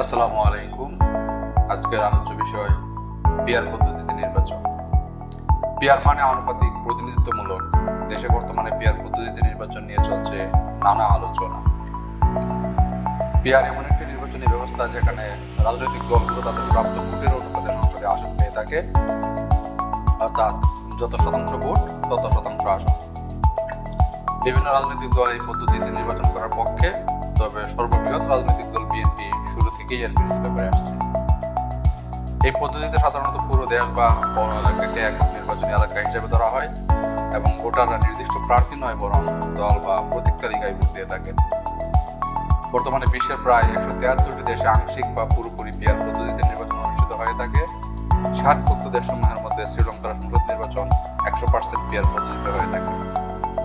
আসসালামু আলাইকুম। আজকের আলোচ্য বিষয় পিআর পদ্ধতিতে নির্বাচন। পিআর মানে আনুপাতিক প্রতিনিধিত্বমূলক। দেশে বর্তমানে পিআর পদ্ধতিতে নির্বাচন নিয়ে চলছে নানা আলোচনা। পিআর এমন একটি নির্বাচনী ব্যবস্থা যেখানে রাজনৈতিক দলগুলো তাদের প্রাপ্ত ভোটের অনুপাতে সংসদে আসন পেয়ে থাকে, অর্থাৎ যত শতাংশ ভোট তত শতাংশ আসন। বিভিন্ন রাজনৈতিক দল এই পদ্ধতিতে নির্বাচন করার পক্ষে, তবে সর্ববৃহৎ রাজনৈতিক দল বিএনপি শুরু থেকেই এর বিরোধিতা করে আসছে। এই পদ্ধতিতে সাধারণত পুরো দেশ বা বড় এলাকাকে একক নির্বাচনী এলাকা হিসেবে ধরা হয় এবং ভোটাররা নির্দিষ্ট প্রার্থী নয় বরং দল বা প্রতীক তালিকায় ভোট দিয়ে থাকেন। বর্তমানে বিশ্বের প্রায় 173টি দেশে আংশিক বা পুরোপুরি পিআর পদ্ধতিতে নির্বাচন অনুষ্ঠিত হয়ে থাকে। সার্কভুক্ত দেশসমূহের মধ্যে শ্রীলঙ্কার সংসদ নির্বাচন 100% পিআর পদ্ধতিতে হয়ে থাকে।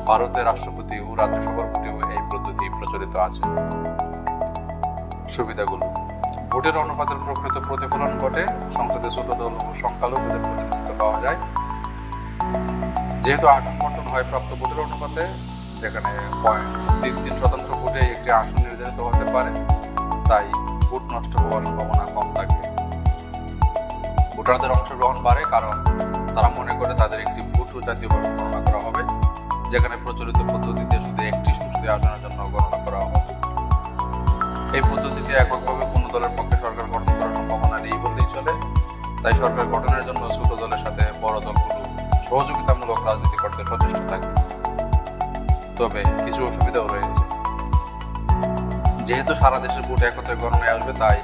ভারতের রাষ্ট্রপতি ও রাজ্যসভার ভোটেও এই পদ্ধতি প্রচলিত আছে। সুবিধাগুলো: ভোটের অনুপাতের প্রকৃত প্রতিফলন ঘটে, সংসদে ছোট দল ও সংখ্যালঘুদের প্রতিনিধিত্ব পাওয়া যায়। যেহেতু আসন বন্টন হয় প্রাপ্ত ভোটের অনুপাতে, যেখানে 0.33% ভোটে একটি আসন নির্ধারিত হতে পারে, তাই ভোট নষ্ট হওয়ার সম্ভাবনা কম থাকে। ভোটারদের অংশগ্রহণ বাড়ে কারণ তারা মনে করে তাদের একটি ভোটও জাতীয়ভাবে গণনা করা হবে, যেখানে প্রচলিত পদ্ধতিতে শুধু একটি সংসদীয় আসনের জন্য গণনা করা হবে। এই পদ্ধতিতে এককভাবে কোনো দলের পক্ষে সরকার গঠন করার সম্ভাবনা নেই বললেই চলে, তাই সরকার গঠনের জন্য ছোট দলের সাথে বড় দলগুলো সহযোগিতামূলক রাজনীতি করতে সচেষ্ট থাকে। তবে কিছু অসুবিধাও রয়েছে। যেহেতু সারা দেশের ভোট একত্রে গণনায় আসবে, তাই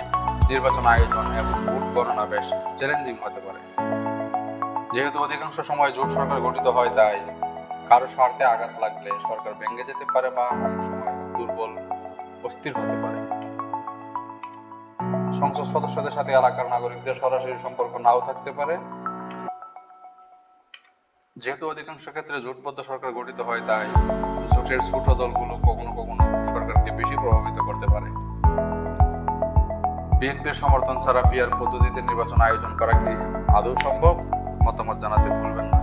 নির্বাচন আয়োজন এবং ভোট গণনা বেশ চ্যালেঞ্জিং হতে পারে। যেহেতু অধিকাংশ সময় জোট সরকার গঠিত হয়, তাই কারো স্বার্থে আঘাত লাগলে সরকার ভেঙে যেতে পারে বা অনেক সময় দুর্বল, অস্থির হতে পারে। সংসদ সদস্যদের সাথে এলাকার নাগরিকদের সরাসরি সম্পর্ক নাও থাকতে পারে। যেহেতু অধিকাংশ ক্ষেত্রে জোটবদ্ধ সরকার গঠিত হয়, তাই জোটের ছোট দলগুলো কখনো কখনো সরকারকে বেশি প্রভাবিত করতে পারে। বিএনপির সমর্থন ছাড়া পিআর পদ্ধতিতে নির্বাচন আয়োজন করা কি আদৌ সম্ভব? মতামত জানাতে ভুলবেন না।